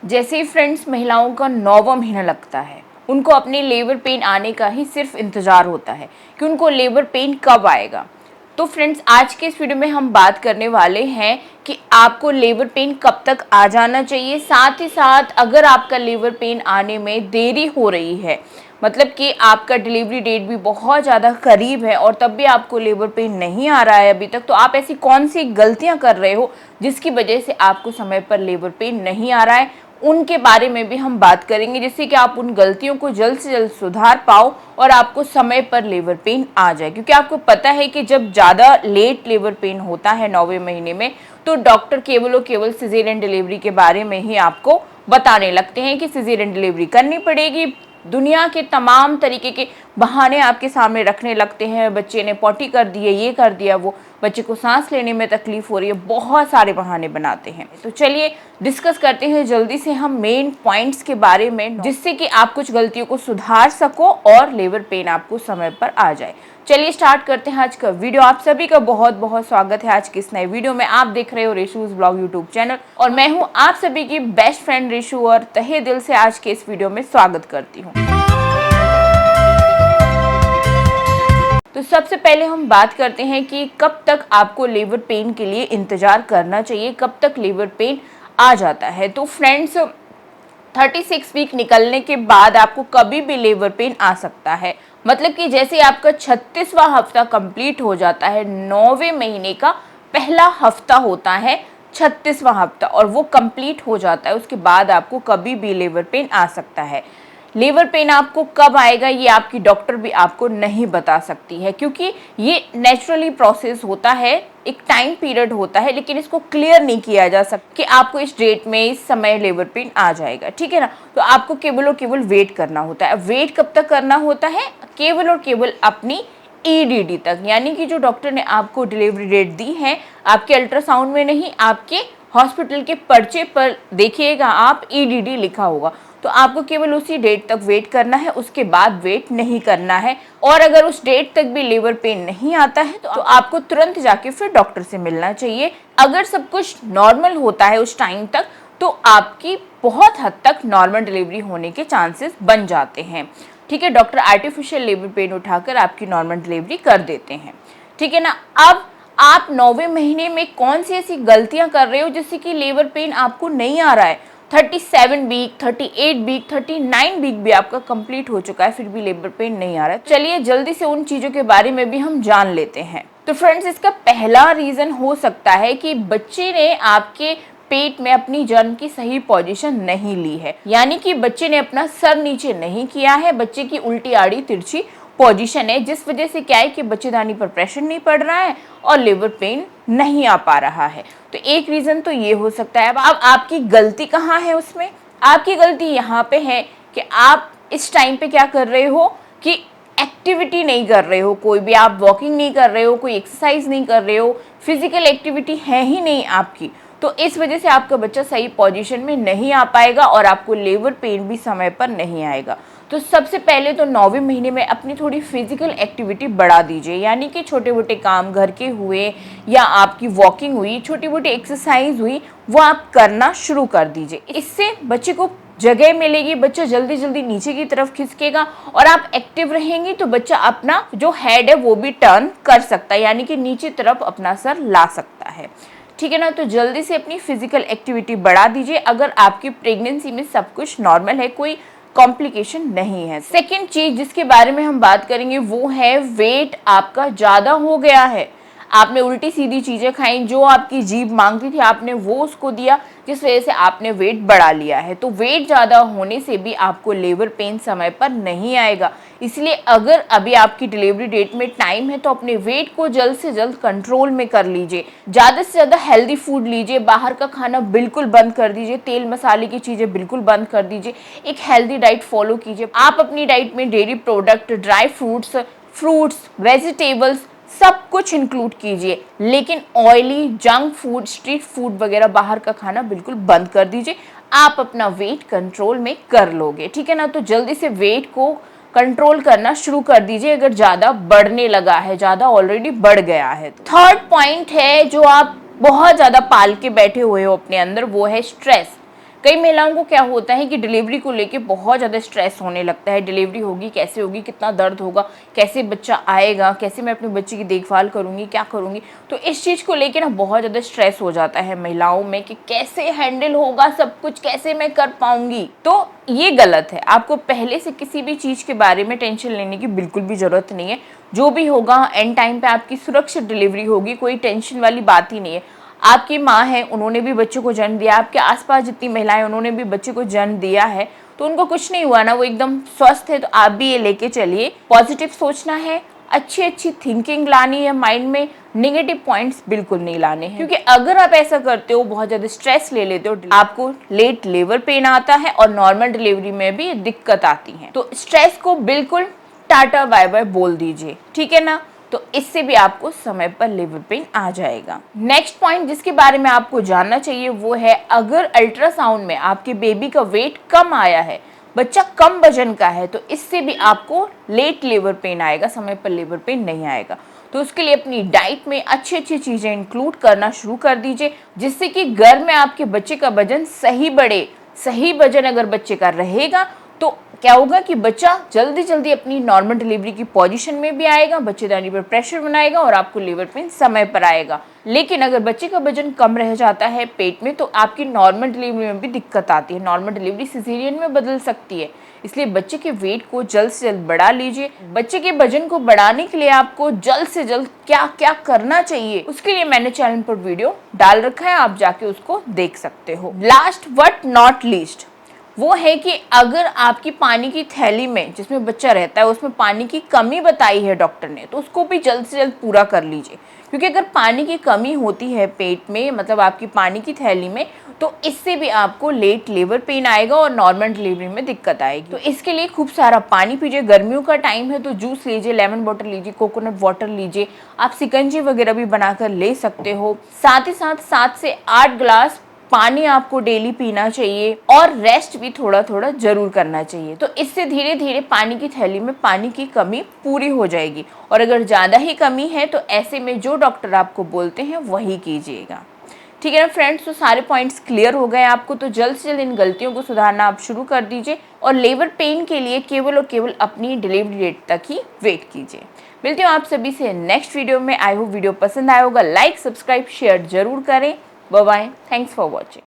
जैसे ही फ्रेंड्स महिलाओं का 9वां महीना लगता है, उनको अपने लेबर पेन आने का ही सिर्फ इंतज़ार होता है कि उनको लेबर पेन कब आएगा। तो फ्रेंड्स, आज के इस वीडियो में हम बात करने वाले हैं कि आपको लेबर पेन कब तक आ जाना चाहिए। साथ ही साथ अगर आपका लेबर पेन आने में देरी हो रही है, मतलब कि आपका डिलीवरी डेट भी बहुत ज़्यादा करीब है और तब भी आपको लेबर पेन नहीं आ रहा है अभी तक, तो आप ऐसी कौन सी गलतियां कर रहे हो जिसकी वजह से आपको समय पर लेबर पेन नहीं आ रहा है, उनके बारे में भी हम बात करेंगे, जिससे कि आप उन गलतियों को जल्द से जल्द सुधार पाओ और आपको समय पर लेबर पेन आ जाए। क्योंकि आपको पता है कि जब ज़्यादा लेट लेबर पेन होता है 9वें महीने में, तो डॉक्टर केवल और केवल सिजेरियन डिलीवरी के बारे में ही आपको बताने लगते हैं कि सिजेरियन डिलीवरी करनी पड़ेगी। दुनिया के तमाम तरीके के बहाने आपके सामने रखने लगते हैं। बच्चे ने पॉटी कर दी है, ये कर दिया वो, बच्चे को सांस लेने में तकलीफ हो रही है, बहुत सारे बहाने बनाते हैं। तो चलिए डिस्कस करते हैं जल्दी से हम मेन पॉइंट्स के बारे में, जिससे कि आप कुछ गलतियों को सुधार सको और लेबर पेन आपको समय पर आ जाए। चलिए स्टार्ट करते हैं आज का वीडियो। आप सभी का बहुत बहुत स्वागत है आज की इस नए वीडियो में। आप देख रहे हो रिशूज ब्लॉग यूट्यूब चैनल और मैं हूं आप सभी की बेस्ट फ्रेंड रिशु, और तहे दिल से आज के इस वीडियो में स्वागत करती हूं। तो सबसे पहले हम बात करते हैं कि कब तक आपको लेबर पेन के लिए इंतजार करना चाहिए, कब तक लेबर पेन आ जाता है। तो फ्रेंड्स, 36 वीक निकलने के बाद आपको कभी भी लेबर पेन आ सकता है। मतलब कि जैसे आपका 36वां हफ्ता कंप्लीट हो जाता है, 9वें महीने का पहला हफ्ता होता है 36वां हफ्ता, और वो कंप्लीट हो जाता है, उसके बाद आपको कभी भी लेबर पेन आ सकता है। लेबर पेन आपको कब आएगा ये आपकी डॉक्टर भी आपको नहीं बता सकती है, क्योंकि ये नेचुरली प्रोसेस होता है, एक टाइम पीरियड होता है, लेकिन इसको क्लियर नहीं किया जा सकता कि आपको इस डेट में इस समय लेबर पेन आ जाएगा। ठीक है ना। तो आपको केवल और केवल वेट करना होता है। वेट कब तक करना होता है? केवल और केवल अपनी EDD तक, यानी कि जो डॉक्टर ने आपको डिलीवरी डेट दी है, आपके अल्ट्रासाउंड में नहीं, आपके हॉस्पिटल के पर्चे पर देखिएगा आप EDD लिखा होगा, तो आपको केवल उसी डेट तक वेट करना है, उसके बाद वेट नहीं करना है। और अगर उस डेट तक भी लेबर पेन नहीं आता है तो आपको तुरंत जाके फिर डॉक्टर से मिलना चाहिए। अगर सब कुछ नॉर्मल होता है उस टाइम तक, तो आपकी बहुत हद तक नॉर्मल डिलीवरी होने के चांसेस बन जाते हैं। ठीक है, डॉक्टर आर्टिफिशियल लेबर पेन उठाकर आपकी नॉर्मल डिलीवरी कर देते हैं। ठीक है ना। अब आप 9वें महीने में कौन सी ऐसी गलतियां कर रहे हो जिससे कि लेबर पेन आपको नहीं आ रहा है? 37 वीक, 38 वीक, 39 वीक भी आपका कंप्लीट हो चुका है, फिर भी लेबर पेन नहीं आ रहा है। चलिए जल्दी से उन चीज़ों के बारे में भी हम जान लेते हैं। तो फ्रेंड्स, इसका पहला रीज़न हो सकता है कि बच्चे ने आपके पेट में अपनी जन्म की सही पोजीशन नहीं ली है, यानी कि बच्चे ने अपना सर नीचे नहीं किया है, बच्चे की उल्टी आड़ी तिरछी पोजीशन है, जिस वजह से क्या है कि बच्चेदानी पर प्रेशर नहीं पड़ रहा है और लेबर पेन नहीं आ पा रहा है। तो एक रीज़न तो ये हो सकता है। अब आपकी गलती कहाँ है उसमें? आपकी गलती यहाँ पे है कि आप इस टाइम पे क्या कर रहे हो कि एक्टिविटी नहीं कर रहे हो, कोई भी आप वॉकिंग नहीं कर रहे हो, कोई एक्सरसाइज नहीं कर रहे हो, फिजिकल एक्टिविटी है ही नहीं आपकी। तो इस वजह से आपका बच्चा सही पोजीशन में नहीं आ पाएगा और आपको लेबर पेन भी समय पर नहीं आएगा। तो सबसे पहले तो 9वें महीने में अपनी थोड़ी फिजिकल एक्टिविटी बढ़ा दीजिए, यानी कि छोटे मोटे काम घर के हुए या आपकी वॉकिंग हुई, छोटी मोटी एक्सरसाइज हुई, वो आप करना शुरू कर दीजिए। इससे बच्चे को जगह मिलेगी, बच्चा जल्दी जल्दी नीचे की तरफ खिसकेगा और आप एक्टिव रहेंगी तो बच्चा अपना जो हेड है वो भी टर्न कर सकता है, यानी कि नीचे तरफ अपना सर ला सकता है। ठीक है ना। तो जल्दी से अपनी फिजिकल एक्टिविटी बढ़ा दीजिए अगर आपकी प्रेगनेंसी में सब कुछ नॉर्मल है, कोई कॉम्प्लिकेशन नहीं है। सेकेंड चीज जिसके बारे में हम बात करेंगे वो है वेट आपका ज़्यादा हो गया है। आपने उल्टी सीधी चीज़ें खाई, जो आपकी जीभ मांगती थी आपने वो उसको दिया, जिस वजह से आपने वेट बढ़ा लिया है। तो वेट ज़्यादा होने से भी आपको लेबर पेन समय पर नहीं आएगा। इसलिए अगर अभी आपकी डिलीवरी डेट में टाइम है तो अपने वेट को जल्द से जल्द कंट्रोल में कर लीजिए। ज़्यादा से ज़्यादा हेल्दी फूड लीजिए, बाहर का खाना बिल्कुल बंद कर दीजिए, तेल मसाले की चीज़ें बिल्कुल बंद कर दीजिए, एक हेल्दी डाइट फॉलो कीजिए। आप अपनी डाइट में dairy product, dry fruits, vegetables सब कुछ इंक्लूड कीजिए, लेकिन oily, junk food, street food वगैरह बाहर का खाना बिल्कुल बंद कर दीजिए। आप अपना वेट कंट्रोल में कर लोगे। ठीक है ना। तो जल्दी से वेट को कंट्रोल करना शुरू कर दीजिए अगर ज़्यादा बढ़ने लगा है, ज़्यादा ऑलरेडी बढ़ गया है। तो थर्ड पॉइंट है जो आप बहुत ज़्यादा पाल के बैठे हुए हो अपने अंदर, वो है स्ट्रेस। कई महिलाओं को क्या होता है कि डिलीवरी को लेके बहुत ज़्यादा स्ट्रेस होने लगता है, डिलीवरी होगी कैसे होगी, कितना दर्द होगा, कैसे बच्चा आएगा, कैसे मैं अपने बच्चे की देखभाल करूँगी, क्या करूँगी। तो इस चीज़ को लेके ना बहुत ज़्यादा स्ट्रेस हो जाता है महिलाओं में कि कैसे हैंडल होगा सब कुछ, कैसे मैं कर पाऊँगी। तो ये गलत है, आपको पहले से किसी भी चीज़ के बारे में टेंशन लेने की बिल्कुल भी ज़रूरत नहीं है। जो भी होगा एंड टाइम पे आपकी सुरक्षित डिलीवरी होगी, कोई टेंशन वाली बात ही नहीं है। आपकी माँ है, उन्होंने भी बच्चे को जन्म दिया, आपके आसपास जितनी महिलाएं उन्होंने भी बच्चे को जन्म दिया है, तो उनको कुछ नहीं हुआ ना, वो एकदम स्वस्थ है। तो आप भी ये लेके चलिए, पॉजिटिव सोचना है, अच्छी थिंकिंग लानी है माइंड में, नेगेटिव पॉइंट्स बिल्कुल नहीं लाने हैं। क्योंकि अगर आप ऐसा करते हो, बहुत ज़्यादा स्ट्रेस ले लेते हो, आपको लेट लेबर पेन आता है और नॉर्मल डिलीवरी में भी दिक्कत आती है। तो स्ट्रेस को बिल्कुल टाटा बाय बाय बोल दीजिए, ठीक है ना। तो इससे भी आपको समय पर लेबर पेन आ जाएगा। नेक्स्ट पॉइंट जिसके बारे में आपको जानना चाहिए वो है, अगर अल्ट्रासाउंड में आपके बेबी का वेट कम आया है, बच्चा कम वजन का है, तो इससे भी आपको लेट लेबर पेन आएगा, समय पर लेबर पेन नहीं आएगा। तो उसके लिए अपनी डाइट में अच्छी चीज़ें इंक्लूड करना शुरू कर दीजिए, जिससे कि घर में आपके बच्चे का वजन सही बढ़े। सही वजन अगर बच्चे का रहेगा तो क्या होगा कि बच्चा जल्दी अपनी नॉर्मल डिलीवरी की पोजीशन में भी आएगा, बच्चेदानी पर प्रेशर बनाएगा और आपको लेबर पेन समय पर आएगा। लेकिन अगर बच्चे का वजन कम रह जाता है पेट में, तो आपकी नॉर्मल डिलीवरी में भी दिक्कत आती है, नॉर्मल डिलीवरी सिजेरियन में बदल सकती है। इसलिए बच्चे के वेट को जल्द से जल्द बढ़ा लीजिए। बच्चे के वजन को बढ़ाने के लिए आपको जल्द से जल्द क्या क्या करना चाहिए, उसके लिए मैंने चैनल पर वीडियो डाल रखा है, आप जाके उसको देख सकते हो। लास्ट बट नॉट लीस्ट वो है कि अगर आपकी पानी की थैली में जिसमें बच्चा रहता है उसमें पानी की कमी बताई है डॉक्टर ने, तो उसको भी जल्द से जल्द पूरा कर लीजिए। क्योंकि अगर पानी की कमी होती है पेट में, मतलब आपकी पानी की थैली में, तो इससे भी आपको लेट लेबर पेन आएगा और नॉर्मल डिलीवरी में दिक्कत आएगी। तो इसके लिए खूब सारा पानी पीजिए। गर्मियों का टाइम है तो जूस लीजिए, लेमन वाटर लीजिए, कोकोनट वाटर लीजिए, आप सिकंजी वगैरह भी बनाकर ले सकते हो। साथ ही साथ 7 से 8 ग्लास पानी आपको डेली पीना चाहिए और रेस्ट भी थोड़ा थोड़ा जरूर करना चाहिए। तो इससे धीरे धीरे पानी की थैली में पानी की कमी पूरी हो जाएगी। और अगर ज़्यादा ही कमी है तो ऐसे में जो डॉक्टर आपको बोलते हैं वही कीजिएगा, ठीक है ना फ्रेंड्स। तो सारे पॉइंट्स क्लियर हो गए आपको, तो जल्द से जल्द इन गलतियों को सुधारना आप शुरू कर दीजिए और लेबर पेन के लिए केवल और केवल अपनी डिलीवरी डेट तक ही वेट कीजिए। मिलती हूँ आप सभी से नेक्स्ट वीडियो में। आई होप वीडियो पसंद आया होगा। लाइक, सब्सक्राइब, शेयर जरूर करें। Bye bye, thanks for watching.